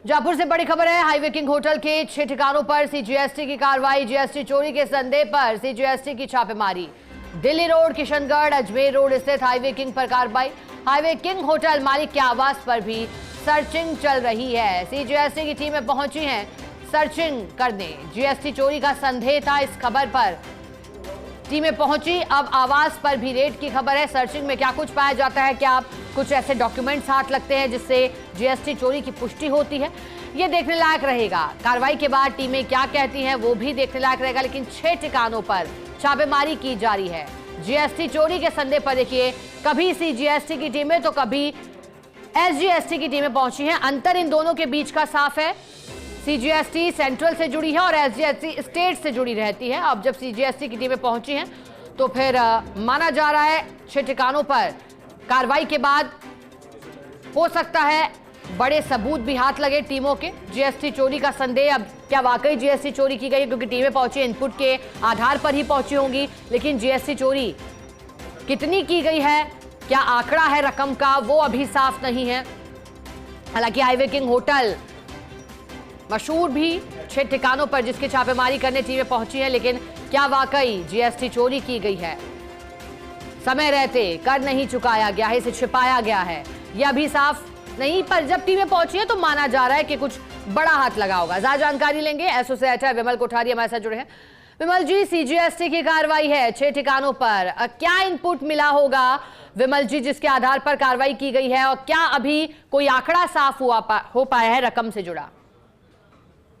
जयपुर से बड़ी खबर है। हाईवे किंग होटल के 6 ठिकानों पर सीजीएसटी की कार्रवाई। जीएसटी चोरी के संदेह पर सीजीएसटी की छापेमारी। दिल्ली रोड, किशनगढ़, अजमेर रोड स्थित हाईवे किंग पर कार्रवाई। हाईवे किंग होटल मालिक के आवास पर भी सर्चिंग चल रही है। सीजीएसटी की टीमें पहुंची हैं सर्चिंग करने। जीएसटी चोरी का संदेह था, इस खबर पर टीमें पहुंची। अब आवास पर भी रेड की खबर है। सर्चिंग में क्या कुछ पाया जाता है, क्या कुछ ऐसे डॉक्यूमेंट्स हाथ लगते हैं जिससे जीएसटी चोरी की पुष्टि होती है, ये देखने लायक रहेगा। कार्रवाई के बाद टीमें क्या कहती हैं वो भी देखने लायक रहेगा। लेकिन 6 ठिकानों पर छापेमारी की जा रही है जीएसटी चोरी के संदेह पर। देखिए, कभी सीजीएसटी की टीमें तो कभी एसजीएसटी की टीमें पहुंची हैं। अंतर इन दोनों के बीच का साफ है। सीजीएसटी सेंट्रल से जुड़ी है और एसजीएसटी स्टेट से जुड़ी रहती है। अब जब सीजीएसटी की टीमें पहुंची हैं तो फिर माना जा रहा है 6 ठिकानों पर कार्रवाई के बाद हो सकता है बड़े सबूत भी हाथ लगे टीमों के। जीएसटी चोरी का संदेह, अब क्या वाकई जीएसटी चोरी की गई है, क्योंकि टीमें पहुंची इनपुट के आधार पर ही पहुंची होंगी। लेकिन जीएसटी चोरी कितनी की गई है, क्या आंकड़ा है रकम का, वो अभी साफ नहीं है। हालांकि हाईवे किंग होटल मशहूर भी 6 ठिकानों पर जिसकी छापेमारी करने टीमें पहुंची है, लेकिन क्या वाकई जीएसटी चोरी की गई है, समय रहते कर नहीं चुकाया गया है, इसे छिपाया गया है, यह अभी साफ नहीं। पर जब टीमें पहुंची है तो माना जा रहा है कि कुछ बड़ा हाथ लगा होगा। ज्यादा जानकारी लेंगे एसोसिएटर विमल कोठारी हमारे साथ जुड़े हैं। विमल जी, सीजीएसटी की कार्रवाई है 6 ठिकानों पर, क्या इनपुट मिला होगा विमल जी जिसके आधार पर कार्रवाई की गई है, और क्या अभी कोई आंकड़ा साफ हो पाया है रकम से जुड़ा?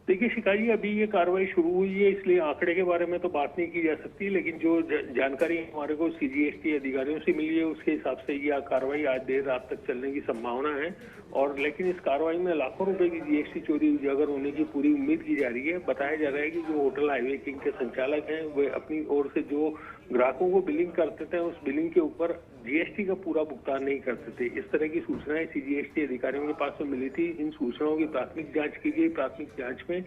देखिए शिकारी, अभी ये कार्रवाई शुरू हुई है, इसलिए आंकड़े के बारे में तो बात नहीं की जा सकती। लेकिन जो जानकारी हमारे को सीजीएसटी अधिकारियों से मिली है उसके हिसाब से यह कार्रवाई आज देर रात तक चलने की संभावना है। और लेकिन इस कार्रवाई में लाखों रुपए की जीएसटी चोरी उजागर होने की पूरी उम्मीद की जा रही है। बताया जा रहा है कि जो होटल हाईवे किंग के संचालक हैं वे अपनी ओर से जो ग्राहकों को बिलिंग करते थे उस बिलिंग के ऊपर जीएसटी का पूरा भुगतान नहीं करते थे। इस तरह की सूचनाएं सीजीएसटी अधिकारियों के पास में मिली थी। इन सूचनाओं की प्राथमिक जांच की गई। प्राथमिक जांच में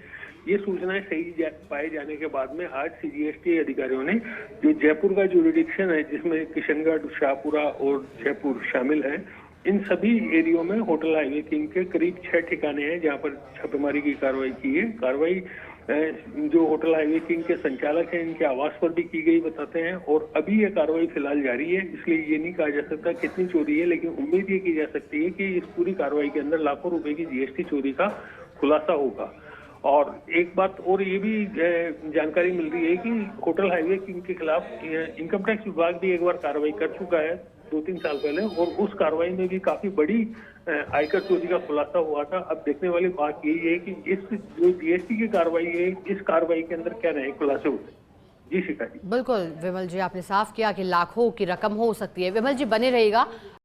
ये सूचनाएं सही पाए जाने के बाद में आज सीजीएसटी अधिकारियों ने जो जयपुर का जुरिडिक्शन है, जिसमें किशनगढ़, शाहपुरा और जयपुर शामिल है, इन सभी एरियो में होटल हाईवे किंग के करीब 6 ठिकाने हैं जहां पर छापेमारी की कार्रवाई की है। कार्रवाई जो होटल हाईवे किंग के संचालक हैं इनके आवास पर भी की गई बताते हैं। और अभी ये कार्रवाई फिलहाल जारी है, इसलिए ये नहीं कहा जा सकता कितनी चोरी है, लेकिन उम्मीद ये की जा सकती है कि इस पूरी कार्रवाई के अंदर लाखों रुपए की जीएसटी चोरी का खुलासा होगा। और एक बात और ये भी जानकारी मिल रही है कि होटल हाईवे किंग के खिलाफ इनकम टैक्स विभाग भी एक बार कार्रवाई कर चुका है 2-3 साल पहले, और उस कार्रवाई में भी काफी बड़ी आयकर चोरी का खुलासा हुआ था। अब देखने वाली बात यही है कि इस जो जीएसटी की कार्रवाई है, इस कार्रवाई के अंदर क्या नए खुलासे होते हैं। जी शिकारी। बिल्कुल विमल जी, आपने साफ किया कि लाखों की रकम हो सकती है। विमल जी बने रहिएगा।